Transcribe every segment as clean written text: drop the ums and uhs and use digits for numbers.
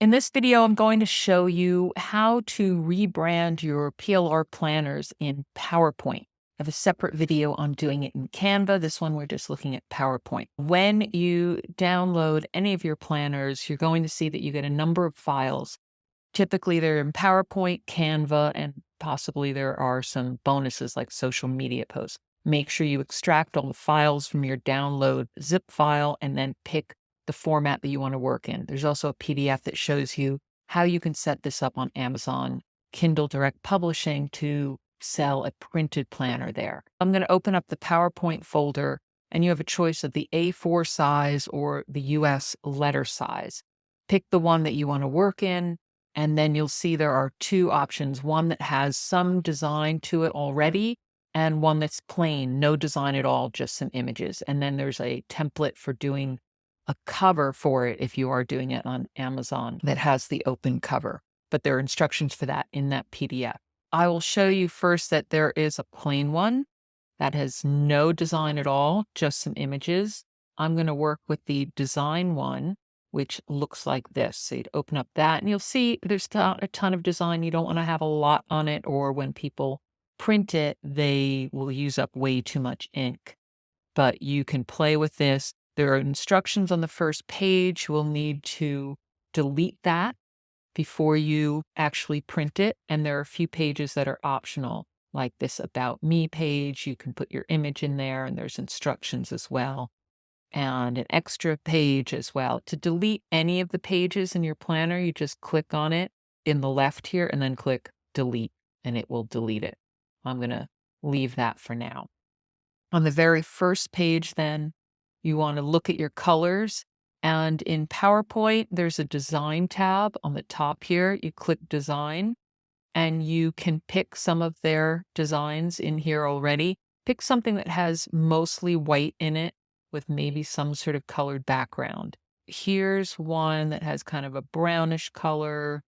In this video, I'm going to show you how to rebrand your PLR planners in PowerPoint. I have a separate video on doing it in Canva. This one, we're just looking at PowerPoint. When you download any of your planners, you're going to see that you get a number of files. Typically, they're in PowerPoint, Canva, and possibly there are some bonuses like social media posts. Make sure you extract all the files from your download zip file and then pick the format that you want to work in. There's also a PDF that shows you how you can set this up on Amazon Kindle Direct Publishing to sell a printed planner there. I'm going to open up the PowerPoint folder, and you have a choice of the A4 size or the US letter size. Pick the one that you want to work in, and then you'll see there are two options, one that has some design to it already and one that's plain, no design at all, just some images. And then there's a template for doing a cover for it if you are doing it on Amazon that has the open cover. But there are instructions for that in that PDF. I will show you first that there is a plain one that has no design at all, just some images. I'm going to work with the design one, which looks like this. So you'd open up that and you'll see there's not a ton of design. You don't want to have a lot on it, or when people print it, they will use up way too much ink. But you can play with this. There are instructions on the first page. You will need to delete that before you actually print it. And there are a few pages that are optional, like this About Me page. You can put your image in there, and there's instructions as well, and an extra page as well. To delete any of the pages in your planner, you just click on it in the left here and then click delete, and it will delete it. I'm going to leave that for now. On the very first page, then, you want to look at your colors. And in PowerPoint, there's a design tab on the top here. You click design, and you can pick some of their designs in here already. Pick something that has mostly white in it with maybe some sort of colored background. Here's one that has kind of a brownish color.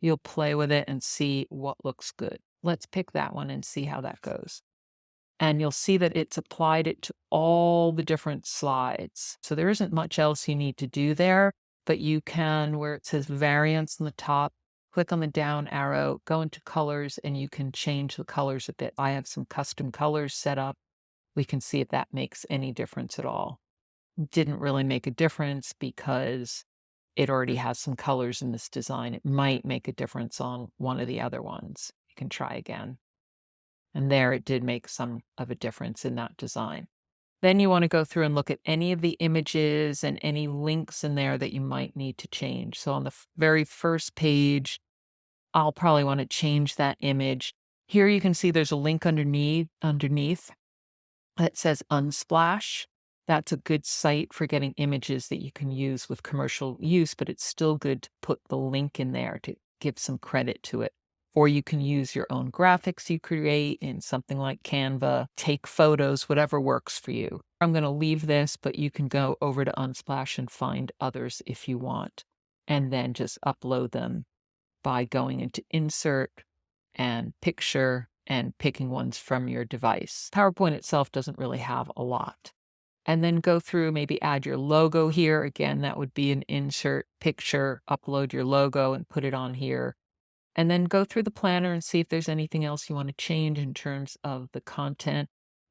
You'll play with it and see what looks good. Let's pick that one and see how that goes. And you'll see that it's applied it to all the different slides. So there isn't much else you need to do there, but you can, where it says variants on the top, click on the down arrow, go into colors, and you can change the colors a bit. I have some custom colors set up. We can see if that makes any difference at all. Didn't really make a difference because it already has some colors in this design. It might make a difference on one of the other ones. You can try again. And there it did make some of a difference in that design. Then you want to go through and look at any of the images and any links in there that you might need to change. So on the very first page, I'll probably want to change that image. Here you can see there's a link underneath that says Unsplash. That's a good site for getting images that you can use with commercial use, but it's still good to put the link in there to give some credit to it. Or you can use your own graphics you create in something like Canva, take photos, whatever works for you. I'm going to leave this, but you can go over to Unsplash and find others if you want, and then just upload them by going into Insert and Picture and picking ones from your device. PowerPoint itself doesn't really have a lot. And then go through, maybe add your logo here. Again, that would be an Insert, Picture, upload your logo and put it on here. And then go through the planner and see if there's anything else you want to change in terms of the content.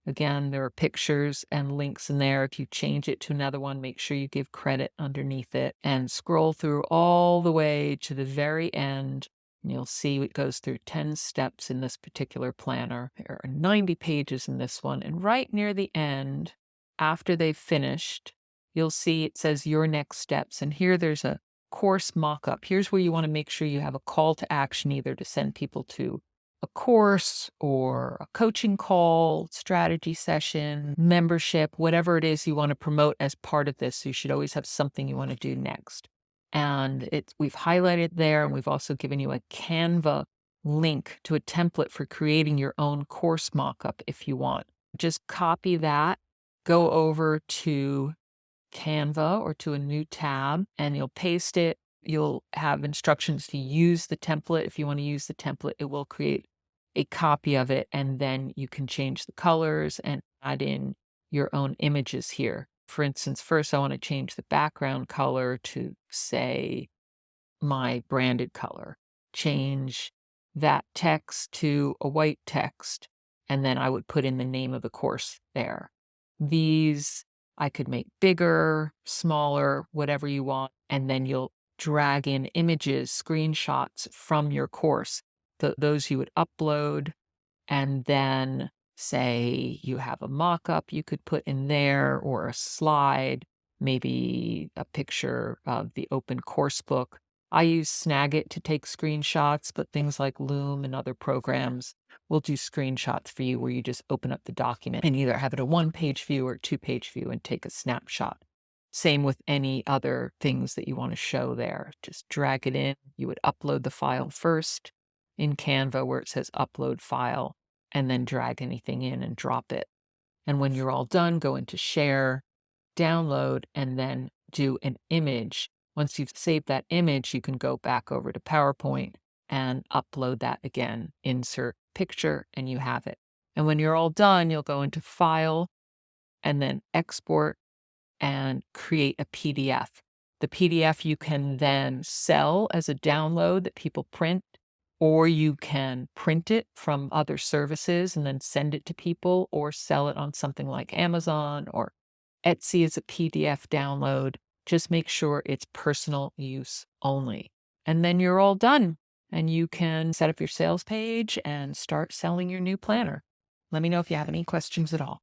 Again, there are pictures and links in there. If you change it to another one, make sure you give credit underneath it and scroll through all the way to the very end. And you'll see it goes through 10 steps in this particular planner. There are 90 pages in this one. And right near the end, after they've finished, you'll see it says your next steps. And here there's a course mock-up. Here's where you want to make sure you have a call to action, either to send people to a course or a coaching call, strategy session, membership, whatever it is you want to promote as part of this. So you should always have something you want to do next. And we've highlighted there, and we've also given you a Canva link to a template for creating your own course mock-up if you want. Just copy that, go over to Canva or to a new tab, and you'll paste it. You'll have instructions to use the template. If you want to use the template, it will create a copy of it, and then you can change the colors and add in your own images here. For instance, first I want to change the background color to, say, my branded color, change that text to a white text, and then I would put in the name of the course there. These I could make bigger, smaller, whatever you want, and then you'll drag in images, screenshots from your course. Those you would upload, and then say you have a mock-up you could put in there, or a slide, maybe a picture of the open course book. I use Snagit to take screenshots, but things like Loom and other programs will do screenshots for you where you just open up the document and either have it a one-page view or two-page view and take a snapshot. Same with any other things that you want to show there. Just drag it in. You would upload the file first in Canva where it says upload file, and then drag anything in and drop it. And when you're all done, go into share, download, and then do an image. Once you've saved that image, you can go back over to PowerPoint and upload that again, insert picture, and you have it. And when you're all done, you'll go into File and then Export and create a PDF. The PDF you can then sell as a download that people print, or you can print it from other services and then send it to people, or sell it on something like Amazon or Etsy as a PDF download. Just make sure it's personal use only. And then you're all done, and you can set up your sales page and start selling your new planner. Let me know if you have any questions at all.